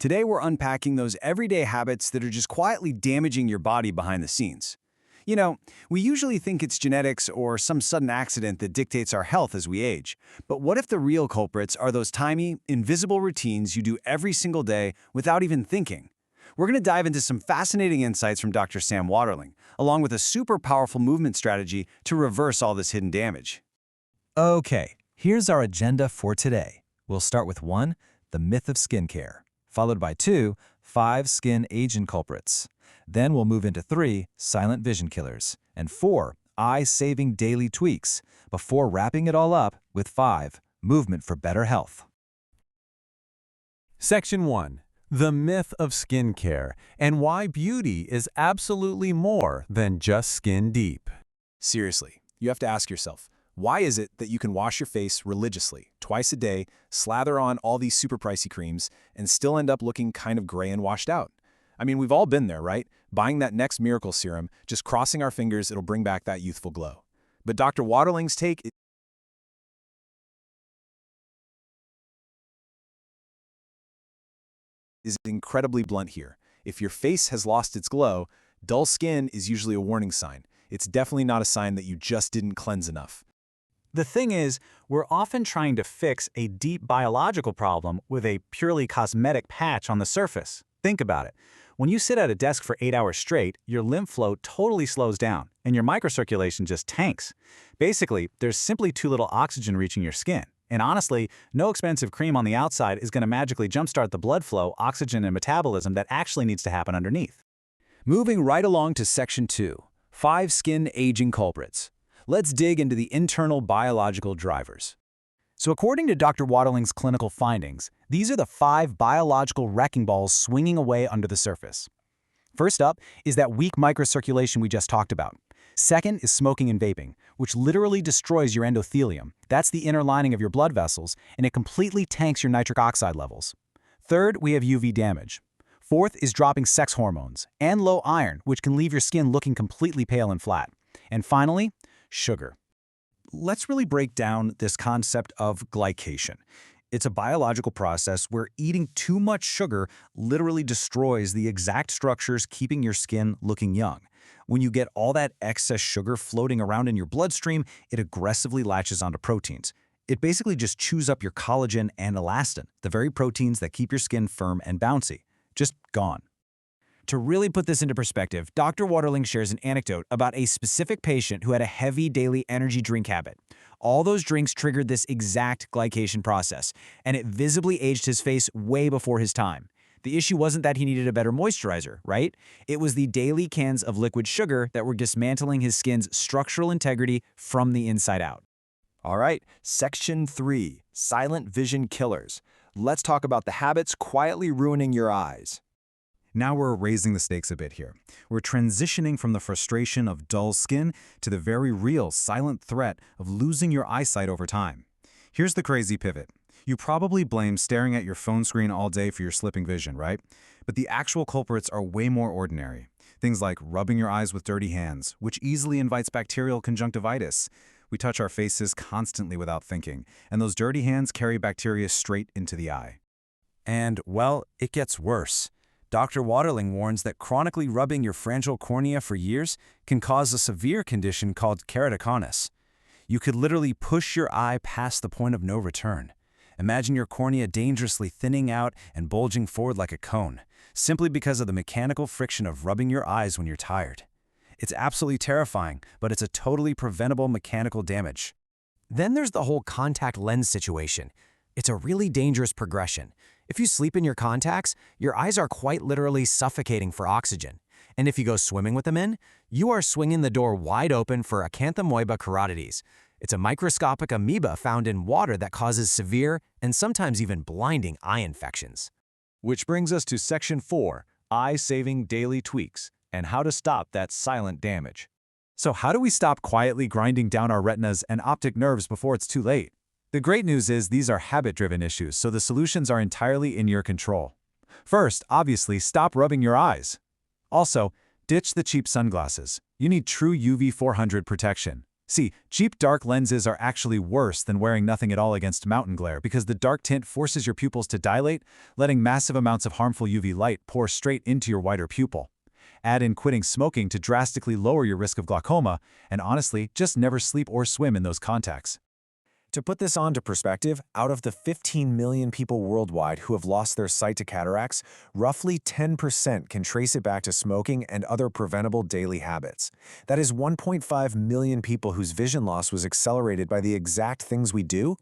Today we're unpacking those everyday habits that are just quietly damaging your body behind the scenes. You know, we usually think it's genetics or some sudden accident that dictates our health as we age. But what if the real culprits are those tiny, invisible routines you do every single day without even thinking? We're going to dive into some fascinating insights from Dr. Sam Waterling, along with a super powerful movement strategy to reverse all this hidden damage. Okay, here's our agenda for today. We'll start with 1, the myth of skincare, followed by 2, 5 skin aging culprits. Then we'll move into 3, silent vision killers, and 4, eye-saving daily tweaks, before wrapping it all up with 5, movement for better health. Section 1. The myth of skincare and why beauty is absolutely more than just skin deep. Seriously, you have to ask yourself, why is it that you can wash your face religiously, twice a day, slather on all these super pricey creams, and still end up looking kind of gray and washed out? I mean, we've all been there, right? Buying that next miracle serum, just crossing our fingers it'll bring back that youthful glow. But Dr. Waterling's take is incredibly blunt here. If your face has lost its glow, dull skin is usually a warning sign. It's definitely not a sign that you just didn't cleanse enough. The thing is, we're often trying to fix a deep biological problem with a purely cosmetic patch on the surface. Think about it. When you sit at a desk for 8 hours straight, your lymph flow totally slows down, and your microcirculation just tanks. Basically, there's simply too little oxygen reaching your skin. And honestly, no expensive cream on the outside is going to magically jumpstart the blood flow, oxygen, and metabolism that actually needs to happen underneath. Moving right along to Section 2, 5 skin aging culprits. Let's dig into the internal biological drivers. So according to Dr. Waterling's clinical findings, these are the 5 biological wrecking balls swinging away under the surface. First up is that weak microcirculation we just talked about. Second is smoking and vaping, which literally destroys your endothelium. That's the inner lining of your blood vessels, and it completely tanks your nitric oxide levels. Third, we have UV damage. Fourth is dropping sex hormones and low iron, which can leave your skin looking completely pale and flat. And finally, sugar. Let's really break down this concept of glycation. It's a biological process where eating too much sugar literally destroys the exact structures keeping your skin looking young. When you get all that excess sugar floating around in your bloodstream, it aggressively latches onto proteins. It basically just chews up your collagen and elastin, the very proteins that keep your skin firm and bouncy. Just gone. To really put this into perspective, Dr. Waterling shares an anecdote about a specific patient who had a heavy daily energy drink habit. All those drinks triggered this exact glycation process, and it visibly aged his face way before his time. The issue wasn't that he needed a better moisturizer, right? It was the daily cans of liquid sugar that were dismantling his skin's structural integrity from the inside out. All right, Section 3, silent vision killers. Let's talk about the habits quietly ruining your eyes. Now we're raising the stakes a bit here. We're transitioning from the frustration of dull skin to the very real silent threat of losing your eyesight over time. Here's the crazy pivot. You probably blame staring at your phone screen all day for your slipping vision, right? But the actual culprits are way more ordinary. Things like rubbing your eyes with dirty hands, which easily invites bacterial conjunctivitis. We touch our faces constantly without thinking, and those dirty hands carry bacteria straight into the eye. And, well, it gets worse. Dr. Waterling warns that chronically rubbing your fragile cornea for years can cause a severe condition called keratoconus. You could literally push your eye past the point of no return. Imagine your cornea dangerously thinning out and bulging forward like a cone, simply because of the mechanical friction of rubbing your eyes when you're tired. It's absolutely terrifying, but it's a totally preventable mechanical damage. Then there's the whole contact lens situation. It's a really dangerous progression. If you sleep in your contacts, your eyes are quite literally suffocating for oxygen. And if you go swimming with them in, you are swinging the door wide open for Acanthamoeba carotides. It's a microscopic amoeba found in water that causes severe and sometimes even blinding eye infections. Which brings us to Section 4, eye-saving daily tweaks, and how to stop that silent damage. So how do we stop quietly grinding down our retinas and optic nerves before it's too late? The great news is these are habit-driven issues, so the solutions are entirely in your control. First, obviously, stop rubbing your eyes. Also, ditch the cheap sunglasses. You need true UV 400 protection. See, cheap dark lenses are actually worse than wearing nothing at all against mountain glare because the dark tint forces your pupils to dilate, letting massive amounts of harmful UV light pour straight into your wider pupil. Add in quitting smoking to drastically lower your risk of glaucoma, and honestly, just never sleep or swim in those contacts. To put this onto perspective, out of the 15 million people worldwide who have lost their sight to cataracts, roughly 10% can trace it back to smoking and other preventable daily habits. That is 1.5 million people whose vision loss was accelerated by the exact things we do